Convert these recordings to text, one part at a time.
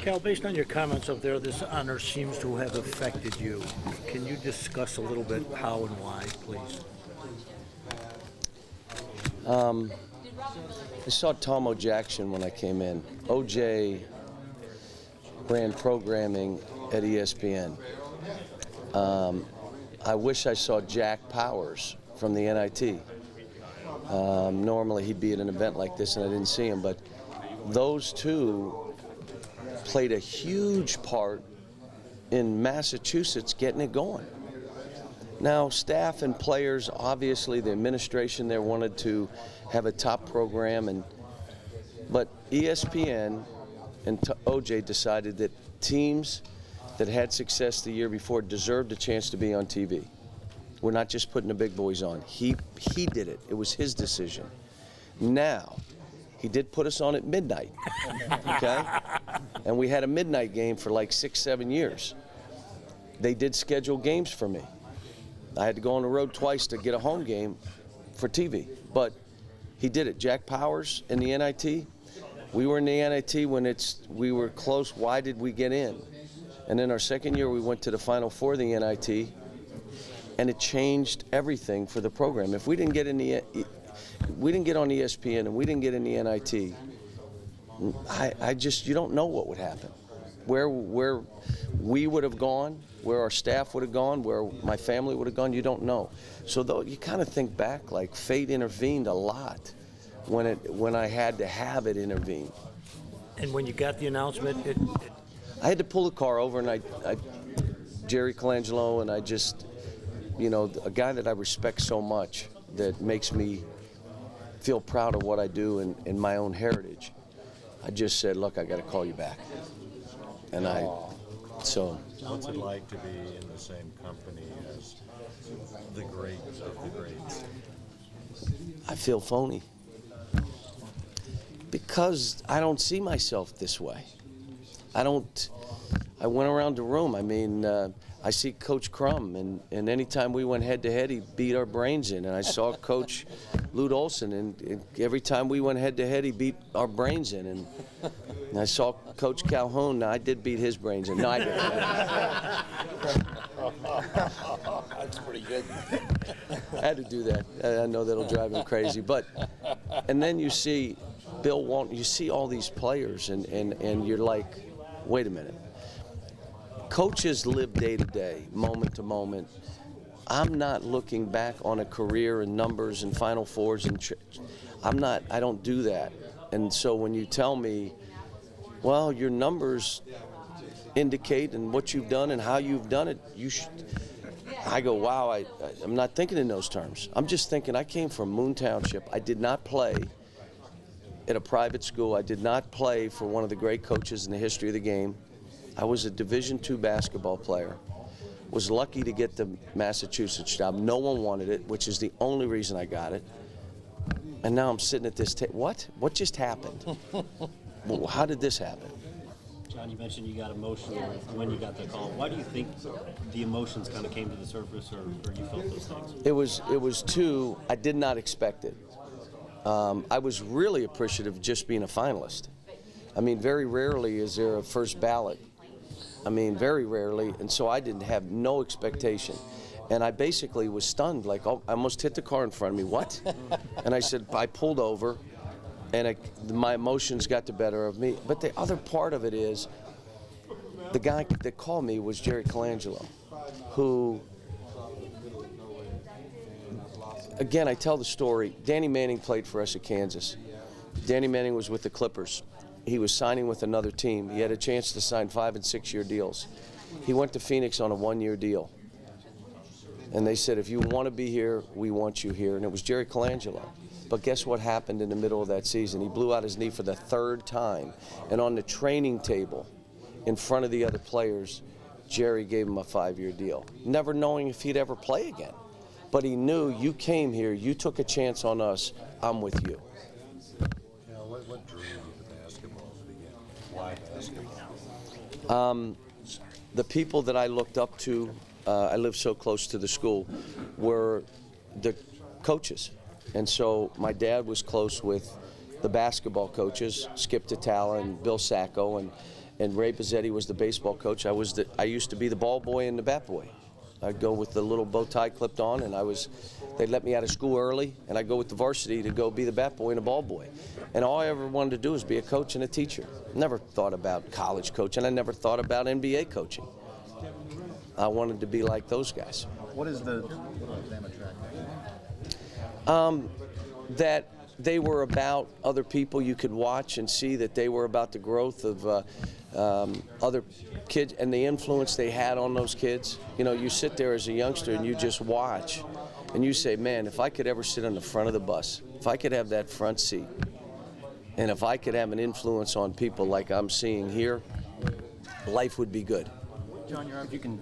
Cal, based on your comments up there, this honor seems to have affected you. Can you discuss a little bit how and why, please? I saw Tom O'Jackson when I came in. OJ ran programming at ESPN. I wish I saw Jack Powers from the NIT. Normally he'd be at an event like this and I didn't see him, but those two played a huge part in Massachusetts getting it going. Now, staff and players, obviously the administration there wanted to have a top program, but ESPN and OJ decided that teams that had success the year before deserved a chance to be on TV. We're not just putting the big boys on. He did it. It was his decision. Now, he did put us on at midnight, okay? And we had a midnight game for like 6-7 years. They did schedule games for me. I had to go on the road twice to get a home game for TV, but he did it. Jack Powers in the NIT, we were in the NIT when we were close. Why did we get in? And then our second year we went to the Final Four of the NIT, and it changed everything for the program. If we didn't get in we didn't get on ESPN and we didn't get in the NIT, you don't know what would happen. Where we would have gone, where our staff would have gone, where my family would have gone, you don't know. So though you kind of think back, like fate intervened a lot when I had to have it intervene. And when you got the announcement, I had to pull the car over, and Jerry Colangelo, and I just, a guy that I respect so much that makes me feel proud of what I do in my own heritage. I just said, look, I got to call you back. And so. What's it like to be in the same company as the greats of the greats? I feel phony. Because I don't see myself this way. I went around the room. I mean, I see Coach Crum, and anytime we went head-to-head, he beat our brains in. And I saw Coach Lute Olson, and every time we went head-to-head, he beat our brains in. And I saw Coach Calhoun. Now, I did beat his brains in. No, I didn't. that's pretty good. I had to do that. I know that'll drive him crazy. And then you see Bill Walton, you see all these players, and you're like, wait a minute. Coaches live day to day, moment to moment. I'm not looking back on a career and numbers and Final Fours I don't do that. And so when you tell me, well, your numbers indicate and what you've done and how you've done it, I go, wow, I'm not thinking in those terms. I'm just thinking I came from Moon Township. I did not play at a private school. I did not play for one of the great coaches in the history of the game. I was a Division II basketball player. Was lucky to get the Massachusetts job. No one wanted it, which is the only reason I got it. And now I'm sitting at this table. What? What just happened? Well, how did this happen? John, you mentioned you got emotional when you got the call. Why do you think the emotions kind of came to the surface, or you felt those things? It was I did not expect it. I was really appreciative of just being a finalist. I mean, very rarely is there a first ballot. I mean, very rarely, and so I didn't have no expectation. And I basically was stunned, like, oh, I almost hit the car in front of me, what? And I said, I pulled over, and my emotions got the better of me. But the other part of it is, the guy that called me was Jerry Colangelo, who, again, I tell the story, Danny Manning played for us at Kansas. Danny Manning was with the Clippers. He was signing with another team. He had a chance to sign 5- and 6-year deals. He went to Phoenix on a 1-year deal. And they said, if you want to be here, we want you here. And it was Jerry Colangelo. But guess what happened in the middle of that season? He blew out his knee for the 3rd time. And on the training table, in front of the other players, Jerry gave him a 5-year deal, never knowing if he'd ever play again. But he knew, you came here, you took a chance on us, I'm with you. What drew you to basketball to begin? Why basketball? The people that I looked up to, I lived so close to the school, were the coaches. And so my dad was close with the basketball coaches, Skip Tatala and Bill Sacco, and Ray Pizzetti was the baseball coach. I used to be the ball boy and the bat boy. I'd go with the little bow tie clipped on, and they'd let me out of school early, and I'd go with the varsity to go be the bat boy and the ball boy. And all I ever wanted to do was be a coach and a teacher. Never thought about college coaching. I never thought about NBA coaching. I wanted to be like those guys. What is the That they were about other people. You could watch and see that they were about the growth of other kids and the influence they had on those kids. You know, you sit there as a youngster and you just watch and you say, man, if I could ever sit on the front of the bus, if I could have that front seat, and if I could have an influence on people like I'm seeing here, life would be good. John, if you can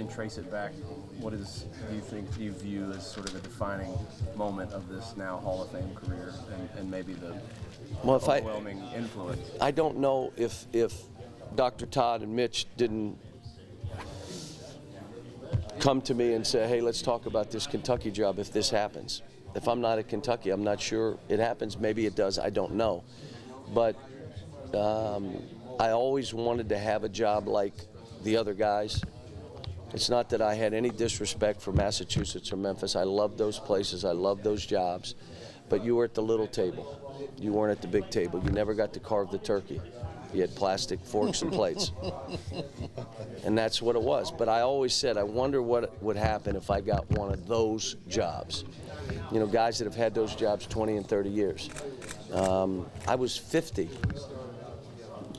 trace it back, what do you view as sort of a defining moment of this now Hall of Fame career and maybe the overwhelming influence? I don't know if Dr. Todd and Mitch didn't come to me and say, hey, let's talk about this Kentucky job if this happens. If I'm not at Kentucky, I'm not sure it happens. Maybe it does. I don't know. But I always wanted to have a job like the other guys. It's not that I had any disrespect for Massachusetts or Memphis. I loved those places. I loved those jobs. But you were at the little table. You weren't at the big table. You never got to carve the turkey. You had plastic forks and plates. And that's what it was. But I always said, I wonder what would happen if I got one of those jobs. You know, guys that have had those jobs 20 and 30 years. I was 50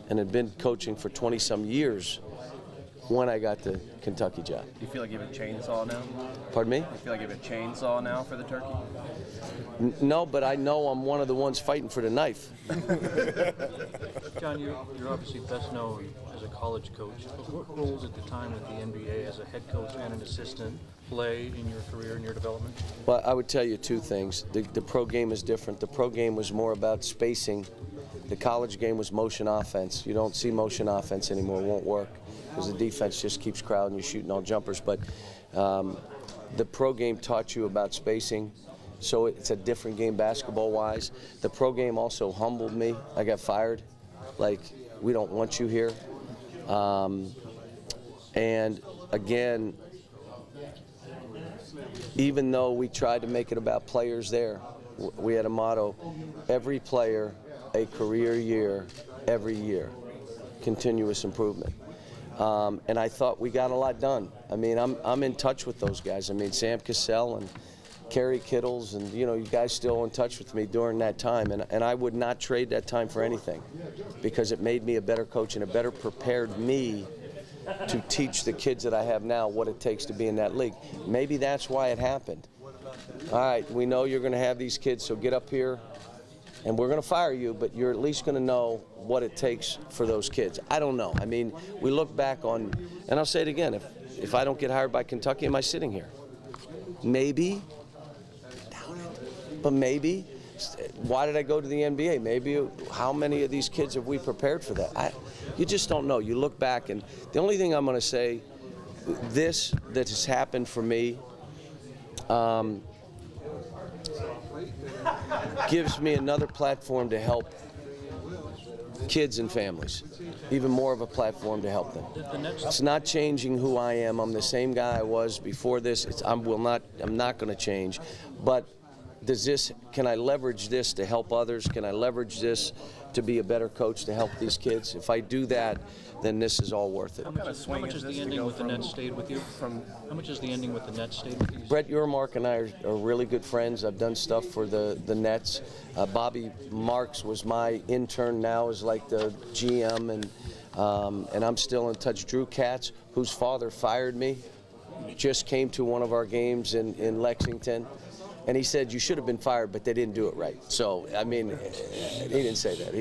and had been coaching for 20-some years when I got the Kentucky job. Do you feel like you have a chainsaw now? Pardon me? Do you feel like you have a chainsaw now for the turkey? No, but I know I'm one of the ones fighting for the knife. John, you're obviously best known as a college coach. But what roles at the time with the NBA as a head coach and an assistant play in your career and your development? Well, I would tell you two things. The pro game is different. The pro game was more about spacing. The college game was motion offense. You don't see motion offense anymore. It won't work because the defense just keeps crowding you, shooting all jumpers. But the pro game taught you about spacing. So it's a different game basketball-wise. The pro game also humbled me. I got fired. Like, we don't want you here. And again, even though we tried to make it about players there, we had a motto, every player, a career year, every year, continuous improvement. And I thought we got a lot done. I mean, I'm in touch with those guys. I mean, Sam Cassell and Kerry Kittles, and you know, you guys still in touch with me during that time, and I would not trade that time for anything because it made me a better coach and it better prepared me to teach the kids that I have now what it takes to be in that league. Maybe that's why it happened. All right, we know you're going to have these kids, so get up here and we're going to fire you, but you're at least going to know what it takes for those kids. I don't know. I mean, we look back on, and I'll say it again, if I don't get hired by Kentucky, am I sitting here? Maybe. But maybe. Why did I go to the NBA? Maybe. How many of these kids have we prepared for that? You just don't know. You look back, and the only thing I'm going to say, this that has happened for me gives me another platform to help kids and families, even more of a platform to help them. It's not changing who I am. I'm the same guy I was before this. I'm not going to change, but can I leverage this to help others? Can I leverage this to be a better coach to help these kids? If I do that, then this is all worth it. How much is the ending with the Nets stayed with you? How much is the ending with the Nets stayed with you? Brett Yormark and I are really good friends. I've done stuff for the Nets. Bobby Marks was my intern, now is like the GM, and I'm still in touch. Drew Katz, whose father fired me, just came to one of our games in Lexington. And he said, you should have been fired, but they didn't do it right. So, I mean, he didn't say that.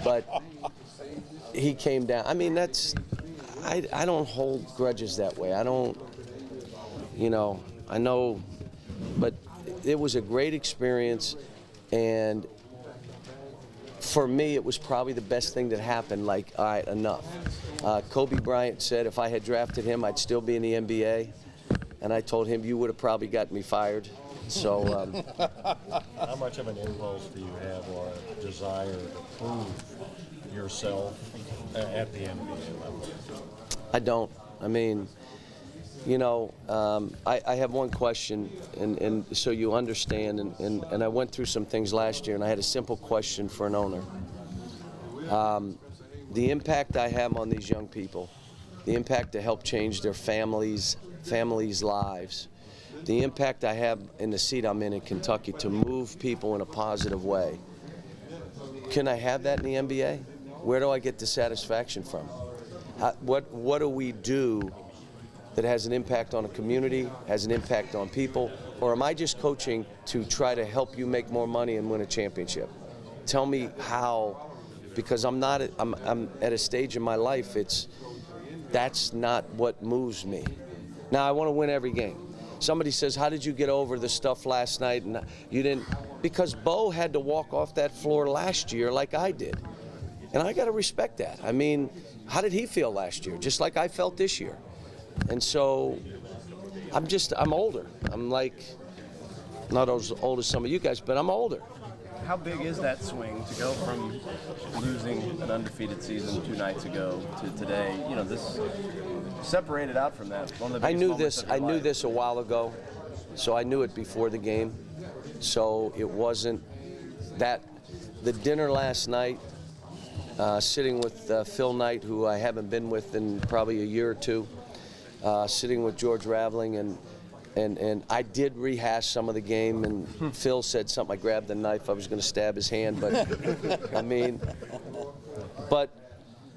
But he came down. I mean, I don't hold grudges that way. I don't, I know, but it was a great experience. And for me, it was probably the best thing that happened. Like, all right, enough. Kobe Bryant said if I had drafted him, I'd still be in the NBA. And I told him, you would have probably gotten me fired. So, how much of an impulse do you have or a desire to prove yourself at the NBA level? I don't. I mean, you know, I have one question, and so you understand, and I went through some things last year, and I had a simple question for an owner. The impact I have on these young people, the impact to help change their families' lives, the impact I have in the seat I'm in Kentucky to move people in a positive way. Can I have that in the NBA? Where do I get the satisfaction from? What do we do that has an impact on a community, has an impact on people, or am I just coaching to try to help you make more money and win a championship? Tell me how, because I'm at a stage in my life, that's not what moves me. Now I want to win every game. Somebody says, how did you get over the stuff last night? And you didn't, because Bo had to walk off that floor last year like I did. And I got to respect that. I mean, how did he feel last year? Just like I felt this year. And so I'm older. I'm like, not as old as some of you guys, but I'm older. How big is that swing to go from losing an undefeated season 2 nights ago to today? You know, this separated out from that. One of the biggest moments of your I knew life. this a while ago, so I knew it before the game. So it wasn't that. The dinner last night, sitting with Phil Knight, who I haven't been with in probably a year or two, sitting with George Raveling, and I did rehash some of the game, and Phil said something. I grabbed the knife. I was going to stab his hand, but I mean, but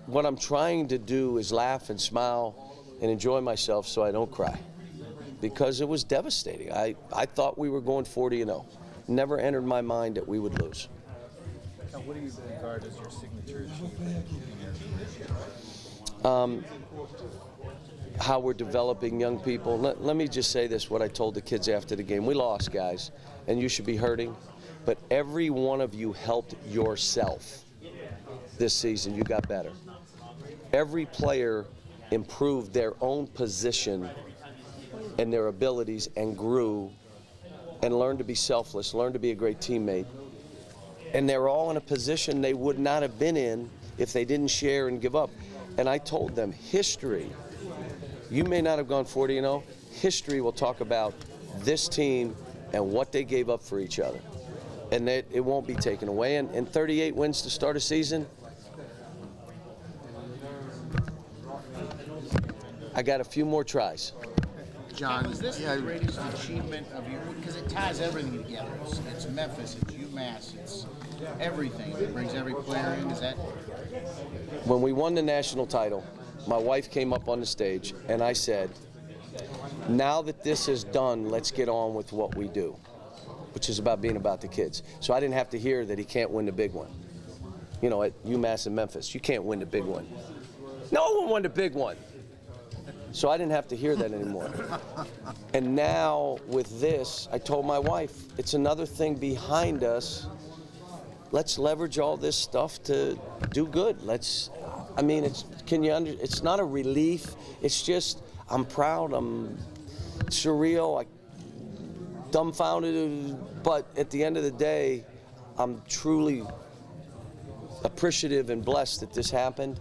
what I'm trying to do is laugh and smile and enjoy myself so I don't cry, because it was devastating. I thought we were going 40-0. Never entered my mind that we would lose. Now, what do you regard as your signature How we're developing young people. Let me just say this, what I told the kids after the game. We lost, guys, and you should be hurting, but every one of you helped yourself this season. You got better. Every player improved their own position and their abilities and grew and learned to be selfless, learned to be a great teammate. And they're all in a position they would not have been in if they didn't share and give up. And I told them, history, you may not have gone 40-0. History will talk about this team and what they gave up for each other. And that it won't be taken away. And 38 wins to start a season. I got a few more tries. John, is this the greatest achievement of you? Because it ties everything together. It's Memphis, it's UMass, it's everything. It brings every player in. Is that? When we won the national title, my wife came up on the stage and I said, now that this is done, let's get on with what we do, which is about being about the kids. So I didn't have to hear that he can't win the big one. You know, at UMass and Memphis, you can't win the big one. No one won the big one. So I didn't have to hear that anymore. And now with this, I told my wife, it's another thing behind us. Let's leverage all this stuff to do good. I mean, it's not a relief. It's just, I'm proud, I'm surreal, dumbfounded, but at the end of the day, I'm truly appreciative and blessed that this happened,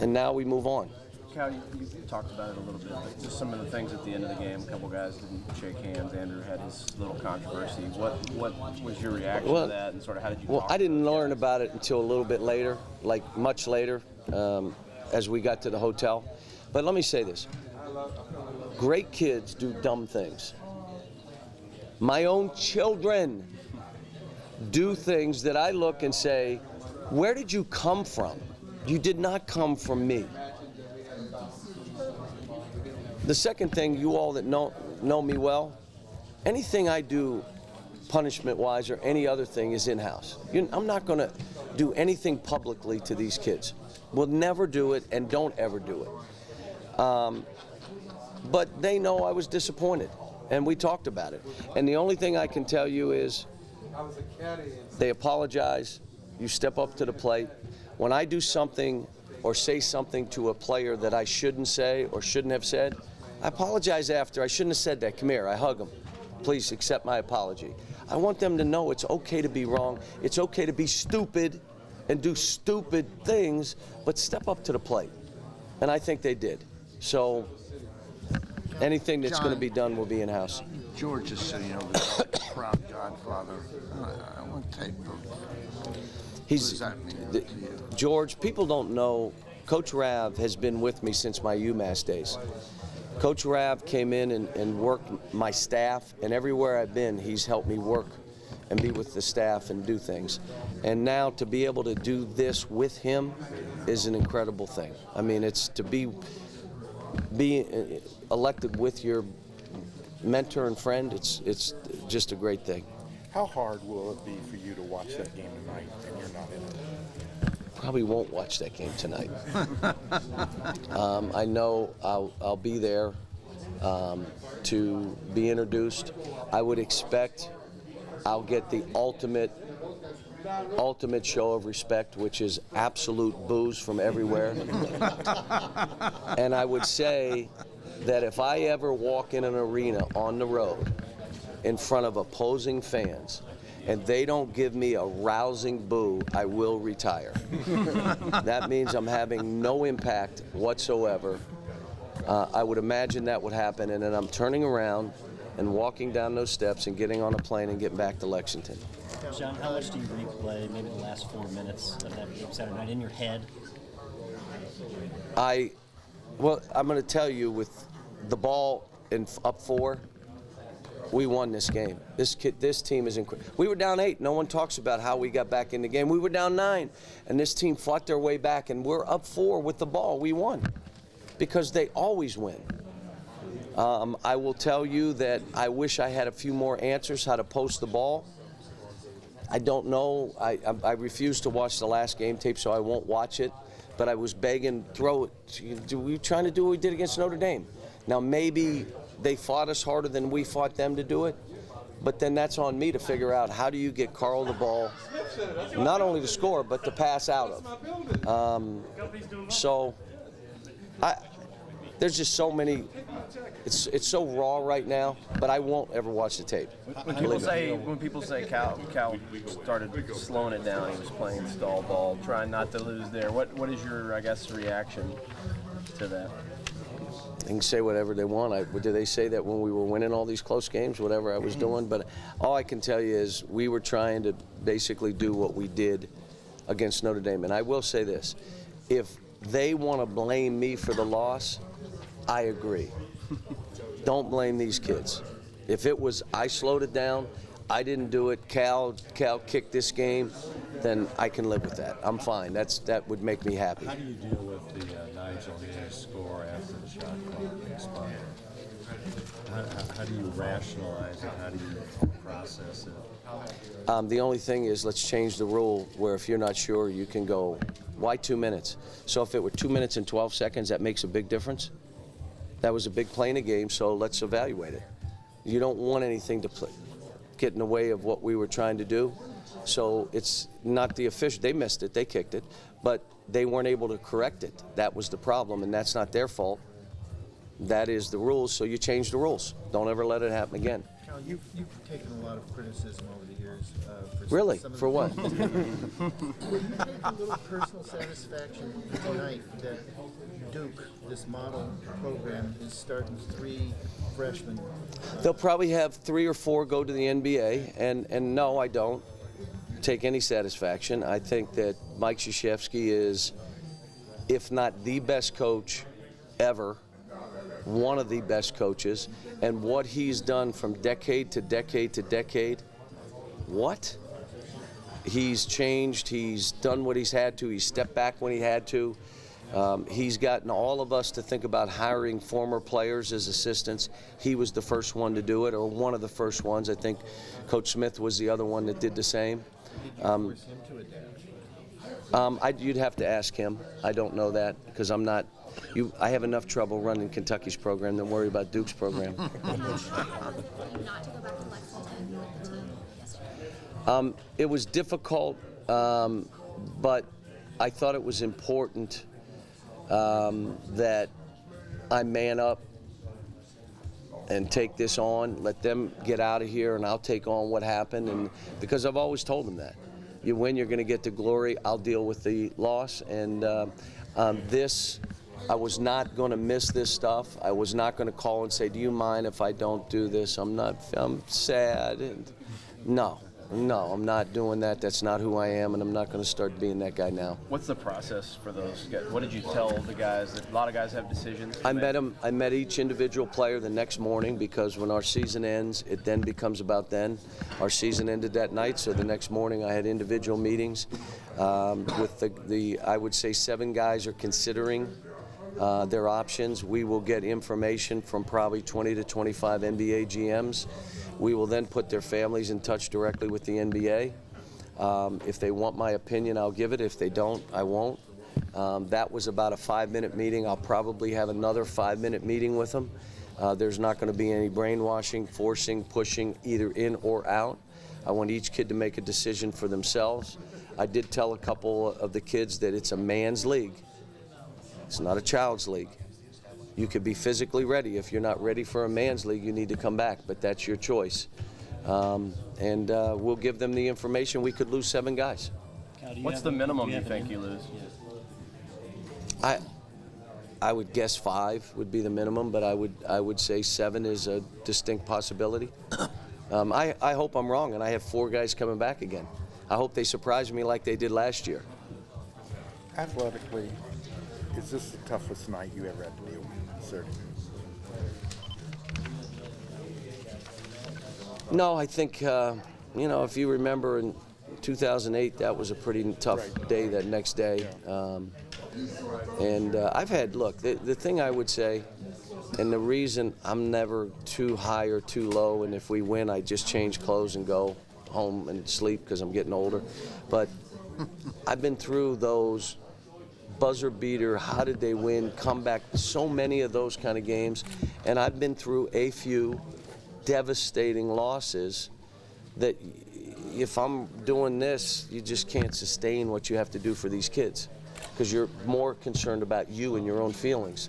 and now we move on. Cal, you talked about it a little bit, but just some of the things at the end of the game. A couple guys didn't shake hands. Andrew had his little controversy. What was your reaction to that, and sort of how did you talk I didn't about learn about it until a little bit later, like much later, as we got to the hotel. But let me say this. Great kids do dumb things. My own children do things that I look and say, where did you come from? You did not come from me. The second thing, you all that know me well, anything I do punishment-wise or any other thing is in-house. I'm not going to do anything publicly to these kids. We'll never do it and don't ever do it. But they know I was disappointed, and we talked about it. And the only thing I can tell you is they apologize. You step up to the plate. When I do something or say something to a player that I shouldn't say or shouldn't have said, I apologize after. I shouldn't have said that. Come here. I hug them. Please accept my apology. I want them to know it's okay to be wrong. It's okay to be stupid, and do stupid things, but step up to the plate. And I think they did. So anything that's going to be done will be in-house. George is sitting over there, proud godfather. I want to take them. What does that mean to you? George, people don't know, Coach Rav has been with me since my UMass days. Coach Rav came in and worked my staff, and everywhere I've been, he's helped me work and be with the staff and do things. And now to be able to do this with him is an incredible thing. I mean, it's to be elected with your mentor and friend, it's just a great thing. How hard will it be for you to watch that game tonight and you're not in it? Probably won't watch that game tonight. I know I'll be there to be introduced. I would expect I'll get the ultimate show of respect, which is absolute boos from everywhere. And I would say that if I ever walk in an arena on the road in front of opposing fans and they don't give me a rousing boo, I will retire. That means I'm having no impact whatsoever. I would imagine that would happen, and then I'm turning around and walking down those steps and getting on a plane and getting back to Lexington. John, how much do you replay maybe the last 4 minutes of that game Saturday night in your head? Well, I'm going to tell you, with the ball in up 4, we won this game. This team is incredible. We were down 8. No one talks about how we got back in the game. We were down 9, and this team fought their way back, and we're up 4 with the ball. We won because they always win. I will tell you that I wish I had a few more answers how to post the ball. I don't know. I refuse to watch the last game tape, so I won't watch it. But I was begging, throw it. We were trying to do what we did against Notre Dame. Now, maybe they fought us harder than we fought them to do it, but then that's on me to figure out how do you get Carl the ball, not only to score, but to pass out of. There's just so many. It's so raw right now, but I won't ever watch the tape. When people say Cal started slowing it down, he was playing stall ball, trying not to lose there. What is your, I guess, reaction to that? They can say whatever they want. Did they say that when we were winning all these close games, whatever I was doing? But all I can tell you is we were trying to basically do what we did against Notre Dame. And I will say this, if they want to blame me for the loss, I agree. Don't blame these kids. If it was I slowed it down, I didn't do it, Cal kicked this game, then I can live with that. I'm fine. That would make me happy. How do you deal with the Nigel Hayes score after the shot clock expired? How do you rationalize it? How do you process it? The only thing is, let's change the rule where if you're not sure, you can go, why 2 minutes? So if it were 2 minutes and 12 seconds, that makes a big difference. That was a big play in the game, so let's evaluate it. You don't want anything to get in the way of what we were trying to do. So it's not the official. They missed it. They kicked it. But they weren't able to correct it. That was the problem, and that's not their fault. That is the rules, so you change the rules. Don't ever let it happen again. Cal, you've taken a lot of criticism over the years. Really? Some of For what? Will you take a little personal satisfaction tonight that Duke, this model program, is starting 3 freshmen? They'll probably have 3 or 4 go to the NBA, and no, I don't take any satisfaction. I think that Mike Krzyzewski is, if not the best coach ever, one of the best coaches, and what he's done from decade to decade to decade, what? He's changed, he's done what he's had to, he's stepped back when he had to. He's gotten all of us to think about hiring former players as assistants. He was the first one to do it, or one of the first ones. I think Coach Smith was the other one that did the same. Force him to adapt? You'd have to ask him. I don't know that because I'm not. I have enough trouble running Kentucky's program than worry about Duke's program. Not to go back to Lexington with the team yesterday? It was difficult, but I thought it was important that I man up and take this on, let them get out of here, and I'll take on what happened. And because I've always told them that. You win, you're going to get the glory. I'll deal with the loss. And I was not going to miss this stuff. I was not going to call and say, do you mind if I don't do this? I'm sad. And no, I'm not doing that. That's not who I am, and I'm not going to start being that guy now. What's the process for those guys? What did you tell the guys? A lot of guys have decisions. I met each individual player the next morning, because when our season ends, it then becomes about then. Our season ended that night, so the next morning I had individual meetings with I would say 7 guys are considering their options. We will get information from probably 20 to 25 NBA GMs. We will then put their families in touch directly with the NBA. If they want my opinion, I'll give it. If they don't, I won't. That was about a 5-minute meeting. I'll probably have another 5-minute meeting with them. There's not going to be any brainwashing, forcing, pushing, either in or out. I want each kid to make a decision for themselves. I did tell a couple of the kids that it's a man's league. It's not a child's league. You could be physically ready. If you're not ready for a man's league, you need to come back, but that's your choice. We'll give them the information. We could lose 7 guys. What's the minimum you think you lose? I would guess 5 would be the minimum, but I would say 7 is a distinct possibility. I hope I'm wrong, and I have 4 guys coming back again. I hope they surprise me like they did last year. Athletically, is this the toughest night you ever had to deal with, sir? No, I think, if you remember in 2008, that was a pretty tough day that next day. I've had, the thing I would say, and the reason I'm never too high or too low, and if we win, I just change clothes and go home and sleep because I'm getting older. But I've been through those buzzer beater, how did they win, comeback, so many of those kind of games. And I've been through a few devastating losses that if I'm doing this, you just can't sustain what you have to do for these kids because you're more concerned about you and your own feelings.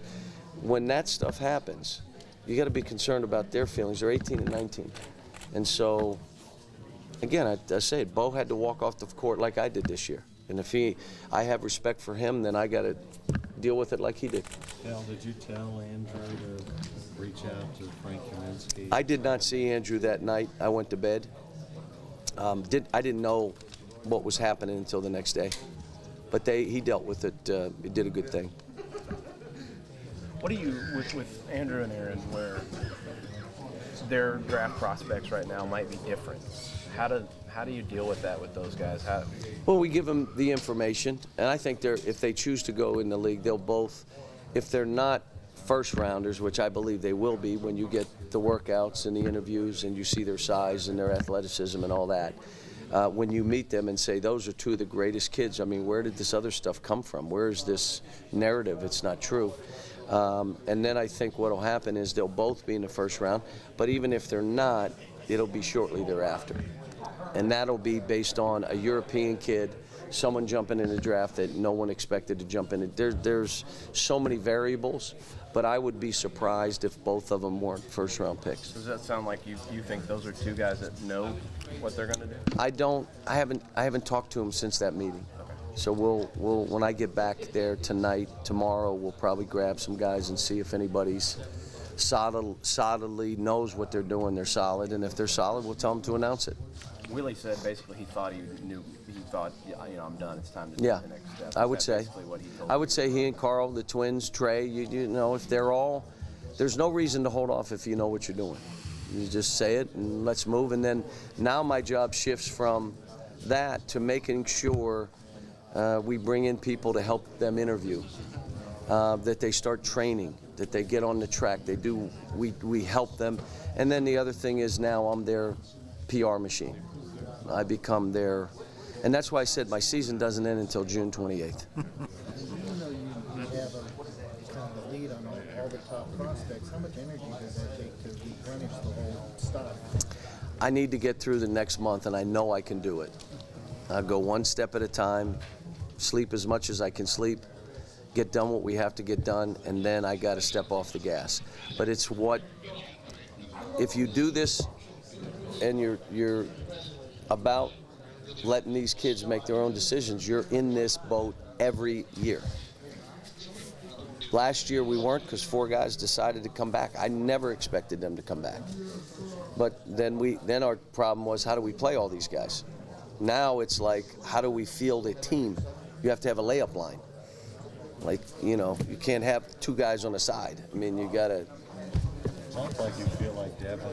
When that stuff happens, you got to be concerned about their feelings. They're 18 and 19. And so, again, I say it, Bo had to walk off the court like I did this year. And if I have respect for him, then I got to deal with it like he did. Al, did you tell Andrew to reach out to Frank Kaminsky? I did not see Andrew that night. I went to bed. I didn't know what was happening until the next day. But he dealt with it. He did a good thing. What do you, with Andrew and Aaron, where their draft prospects right now might be different, how do you deal with that with those guys? Well, we give them the information, and I think if they choose to go in the league, they'll both, if they're not first rounders, which I believe they will be when you get the workouts and the interviews and you see their size and their athleticism and all that, when you meet them and say, those are 2 of the greatest kids, I mean, where did this other stuff come from? Where is this narrative? It's not true. And then I think what will happen is they'll both be in the first round, but even if they're not, it'll be shortly thereafter. And that'll be based on a European kid, someone jumping in the draft that no one expected to jump in. There's so many variables, but I would be surprised if both of them weren't first-round picks. Does that sound like you think those are 2 guys that know what they're going to do? I haven't talked to them since that meeting. Okay. So we'll when I get back there tonight, tomorrow, we'll probably grab some guys and see if anybody's solidly knows what they're doing. They're solid, and if they're solid, we'll tell them to announce it. Willie said basically he thought I'm done. It's time to do the next step. I would say. I would say he and Carl, the twins, Trey, you know, if they're all, there's no reason to hold off if you know what you're doing. You just say it and let's move. And then now my job shifts from that to making sure we bring in people to help them interview, that they start training, that they get on the track. We help them. And then the other thing is now I'm their PR machine. I become their, and that's why I said my season doesn't end until June 28th. Even though you have kind of a lead on all the top prospects, how much energy does that take to replenish the whole stock? I need to get through the next month, and I know I can do it. I'll go one step at a time, sleep as much as I can sleep, get done what we have to get done, and then I got to step off the gas. But it's if you do this and you're about letting these kids make their own decisions. You're in this boat every year. Last year we weren't because 4 guys decided to come back. I never expected them to come back. But then our problem was, how do we play all these guys? Now it's like, how do we field a team? You have to have a layup line. Like, you know, you can't have 2 guys on the side. I mean, you got to. Sounds like you feel like Devin,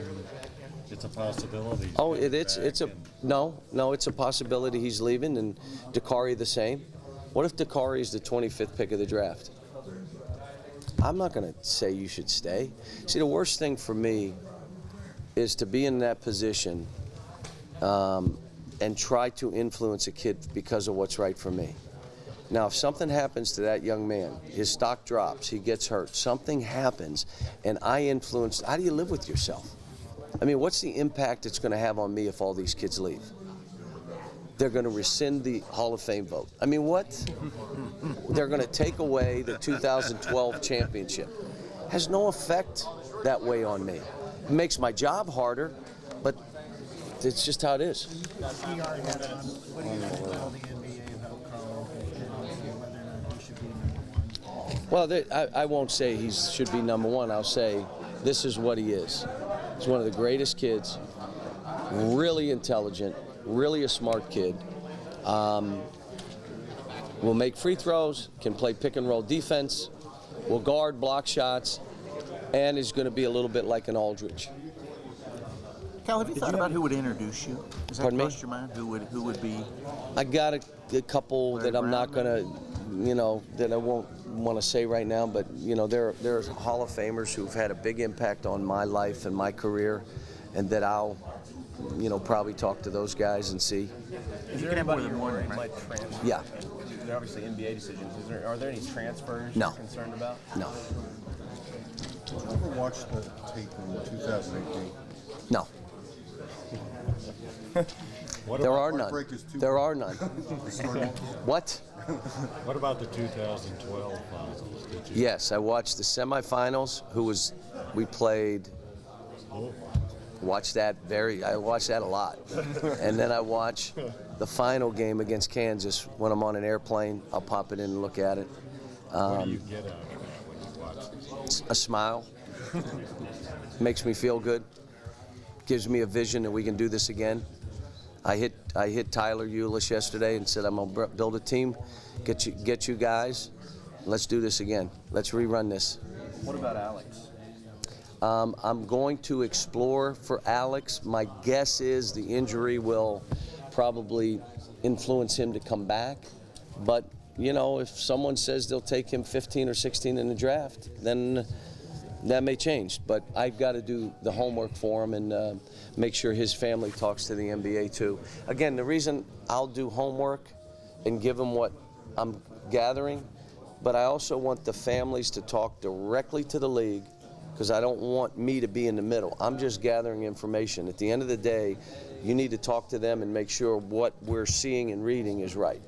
it's a possibility. Oh, it's a no, it's a possibility he's leaving, and Dakari the same. What if Dakari is the 25th pick of the draft? I'm not going to say you should stay. See, the worst thing for me is to be in that position and try to influence a kid because of what's right for me. Now, if something happens to that young man, his stock drops, he gets hurt, something happens, and I influence, how do you live with yourself? I mean, what's the impact it's going to have on me if all these kids leave? They're going to rescind the Hall of Fame vote. I mean, what? They're going to take away the 2012 championship. Has no effect that way on me. It makes my job harder, but it's just how it is. What do you think tell the NBA about Carl and whether or not he should be number 1? Well, I won't say he should be number 1. I'll say this is what he is. He's one of the greatest kids, really intelligent, really a smart kid. Will make free throws, can play pick and roll defense, will guard, block shots, and is going to be a little bit like an Aldridge. Cal, have you thought about who would introduce you? Has that Pardon me? crossed your mind? Who would be? I got a couple that I'm not going to, you know, that I won't want to say right now, but, you know, there's Hall of Famers who've had a big impact on my life and my career, and that I'll, you know, probably talk to those guys and see. Is there anybody you're worried might transfer? Yeah. They're obviously NBA decisions. Are there any transfers No. you're concerned about? No. Did you ever watch the tape in 2018? No. There are none. There are none. What? What about the 2012 finals? Did you? Yes, I watched the semifinals. We played. I watched that a lot. And then I watch the final game against Kansas when I'm on an airplane. I'll pop it in and look at it. What do you get out of that when you watch this? A smile. Makes me feel good. Gives me a vision that we can do this again. I hit Tyler Eulish yesterday and said, I'm gonna build a team, get you guys. Let's do this again. Let's rerun this. What about Alex? I'm going to explore for Alex. My guess is the injury will probably influence him to come back. But, you know, if someone says they'll take him 15 or 16 in the draft, then that may change. But I've got to do the homework for him and make sure his family talks to the NBA too. Again, the reason I'll do homework and give him what I'm gathering, but I also want the families to talk directly to the league, because I don't want me to be in the middle. I'm just gathering information. At the end of the day, you need to talk to them and make sure what we're seeing and reading is right.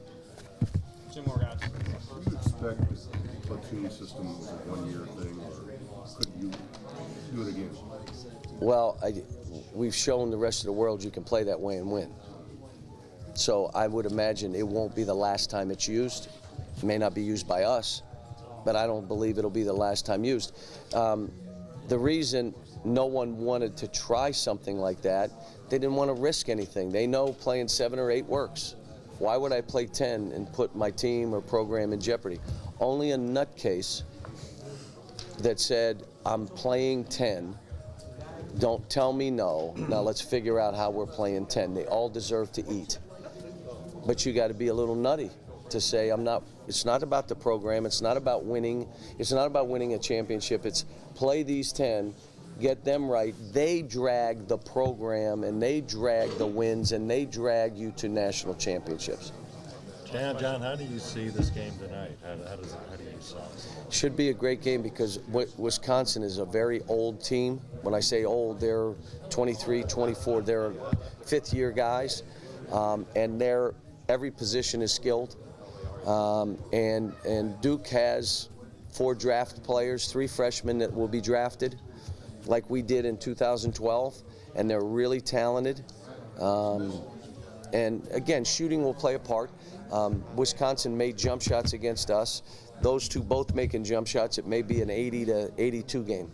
2 more guys. Do you expect the platoon system was a one-year thing, or could you do it again? Well, we've shown the rest of the world you can play that way and win. So I would imagine it won't be the last time it's used. It may not be used by us, but I don't believe it'll be the last time used. The reason no one wanted to try something like that, they didn't want to risk anything. They know playing 7 or 8 works. Why would I play 10 and put my team or program in jeopardy? Only a nutcase that said, I'm playing 10, don't tell me no, now let's figure out how we're playing 10. They all deserve to eat. But you got to be a little nutty to say, it's not about the program, it's not about winning, it's not about winning a championship, it's play these 10, get them right. They drag the program and they drag the wins and they drag you to national championships. John, how do you see this game tonight? How do you saw it? Should be a great game because Wisconsin is a very old team. When I say old, they're 23, 24, they're 5th-year guys, and every position is skilled. And Duke has 4 draft players, 3 freshmen that will be drafted like we did in 2012, and they're really talented. And again, shooting will play a part. Wisconsin made jump shots against us. Those two both making jump shots, it may be an 80 to 82 game.